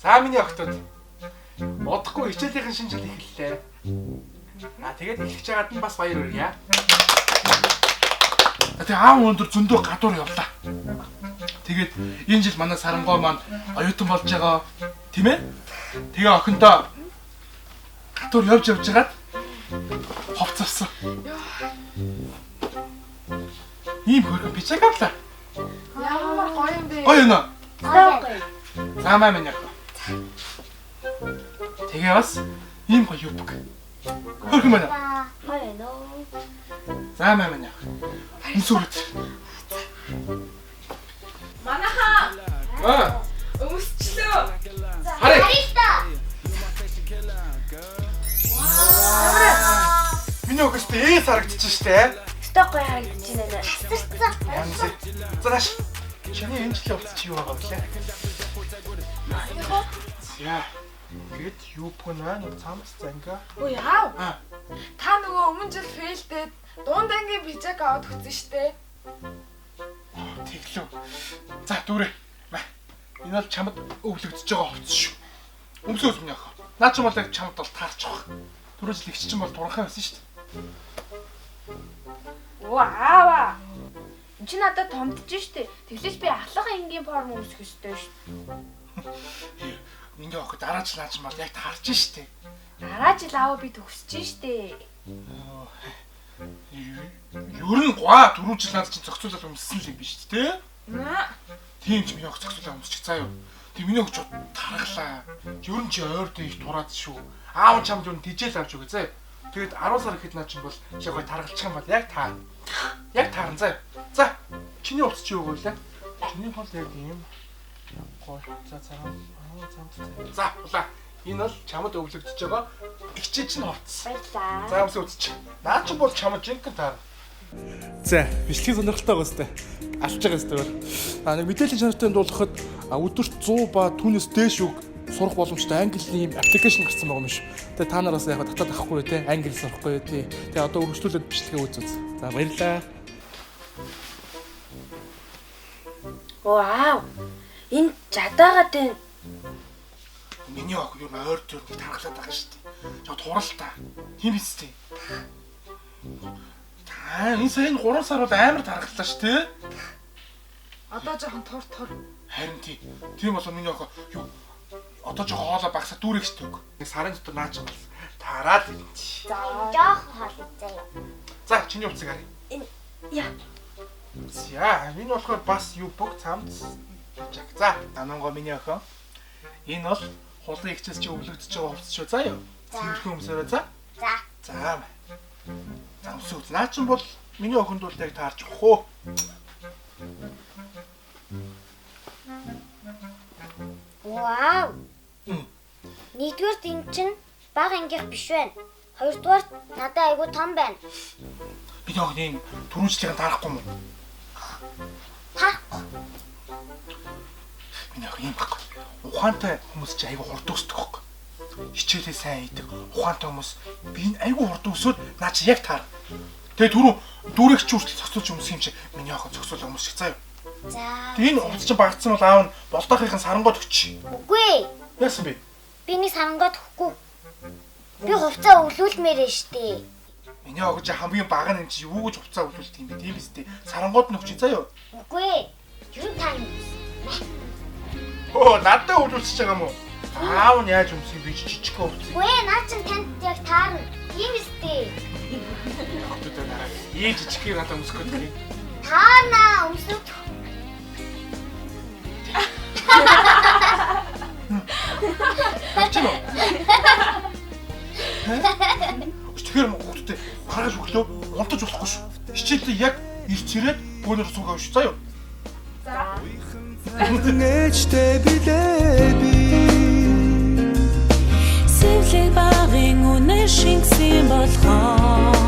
За миний охтууд. Удахгүй хичээлийнхэн шинэ жил эхэллээ. Тэгээд эхлэж байгаад нь бас баяр хүргье. Тэгээ аав өндөр зөндөө гадуур явлаа. Тэгээд энэ жил манай Сарангой маань оюутан болж байгаа тийм ээ? Тэгээ охинтой гадуур явж байгаад ховцолсон. Ийм хөргөн бичиг авлаа. Ямар гоё юм бэ? Гоё нөө. Гоё. Замаа минь яг. Тэгээ бас ийм гоё юу бүг. Хөргөн байна. Гоё нөө. Замаа минь яг. Инсүрт. Манайхаа өмсчлөө. Хараа. Миний өгөөс ээс харагдчих штэ. Өстой гоё харагдаж байна. Зааш. Чиний энэ жил явц чи юу байгаа вэ? Яа. Гэт юу пүнэ нэг цамц занга. Ой яав. Та нөгөө өмнө жил фейлдээд дунд ангийн бижак аваад өгсөн штэ. Тэглүү. За дүүрээ. Энэ бол чамд өвлөгдөж байгаа хувцс шүү. Өмсөөс минь яах. Наа ч юм бол яг чамд бол таарч байгаа. Түрүү жил ихч чинь бол туранхай байсан шүү дээ. Ваа. Чи надад томдож штэ. Тэглэж би ахлах ангийн форм өмсөх ёстой штэ. Ингээ охид дараа жил наач мал яг таарч штэ. Дараа жил аав би төгсөж штэ. Ер нь гоо түрүү жил наад чинь зохицуулаад өмссөн л юм биш тий? Тийм ч миний охид зохицуулаад өмсчих заа юу. Тэг миний охид тархлаа. Ер нь чи ойртой их тураад шүү. Аав чамд юу тижэл авч өгөө заа. Тэгээд 10 сар ихэд наа чинь бол яг гой таргалчих юм бол яг таа. Яг таарна заа. За чиний хувцс чи юу гэвэл? Чиний хол яг ийм гой за. За улаа. Энэ бол чамд өвлөгдөж байгаа ихчээ чинь хувцс. Баярлаа. За өмсөө үзчих. Наа чи бол чамд жинхэнэ таар. За, бичлэгийн сонирхолтой байгаа сте. Алж байгаа сте бол. Нэг мэдээллийн чанартай дуулахад өдөрт 100 ба түүнээс дээш үг сурах боломжтой английн аппликейшн гарсан байгаа юм шүү. Тэгээ та нараас яг татаад авахгүй те англи сурахгүй те. Тэгээ одоо өргөжлүүлээд бичлэгээ үзүүз. За баярлаа. Вау. Энэ жадаагаад байна. Миний охин юу ойр төр тархалаад байгаа шүү дээ. Жоо турал та. Тийм биз дээ. Энэ сайн 3 сар бол амар тархаллаа шүү дээ. Одоо жоохон тур. Харин тийм болоо миний охин юу одоо жоо хоолоо багсаа дүүрэх шүү дээ. Нэг сарын дотор наач бол тараад ирнэ. За, жоох хоол заяа. За, чиний хувцас харъя. Энэ яа. За, энэ болохоор бас юу бүх цамц жаг. За, дананго миний охин. Энэ бол хулын ихчээс чи өвлөгдөж байгаа хувцас шүү. За юу? Цэвэрхэн өмсөөрөө за. За. За. За өмсөө. Наа чин бол миний охинд бол яг таарч өгөх үү? Вау. Нэгдүгээр энэ чинь бага ангийнх биш байна. Хоёрдугаар надад айгүй том байна. Миний охин түрүүжлийг таарахгүй юм уу? Тарахгүй. Миний охин юм баггүй. Ухаантай хүмүүс чи айгүй хурд өсдөг хөөх. Хичээлээ сайн хийдэг. Ухаантай хүмүүс би айгүй хурд өсөөд наа чи яг таар. Тэгээ түрүү дүүрэгч хүртэл зохицуулж өмсөх юм чи миний охин зохицуулж өмсөх заа юу? За. Тэгээ энэ хувцас чинь багцсан бол аав нь болдоохын сарангууд өгч. Үгүй. Яасан бэ? Би нэг сарангууд өгөхгүй. Би хувцаа өвлүүлмээр нь штэ. Миний охин чи хамгийн бага нь чи юу гэж хувцас өвлүүлдэг юм бэ? Тийм биз дээ. Сарангууд нь өгч заа юу? Үгүй. Юу тань. Оо, надад өвлүүлчихэж байгаа юм уу? Аав нь яаж өмсөх би жижиг хувцас. Үгүй, наа чин танд яг таарна. Тийм штэ. Хотод дараа. Ийм жижиг надад өмсөх гэдэг. Таарна өмсөв. Тэгчэн үү? Тэгэхээр хүүхдээ гаргаж өглөө унтаж болохгүй шүү. Хичээлээ яг ирчирээд бөөнөр суугаа шүү. Заа юу? Нэчтэй билээ. Сэлэг багын үнэ шингсэн болгоо.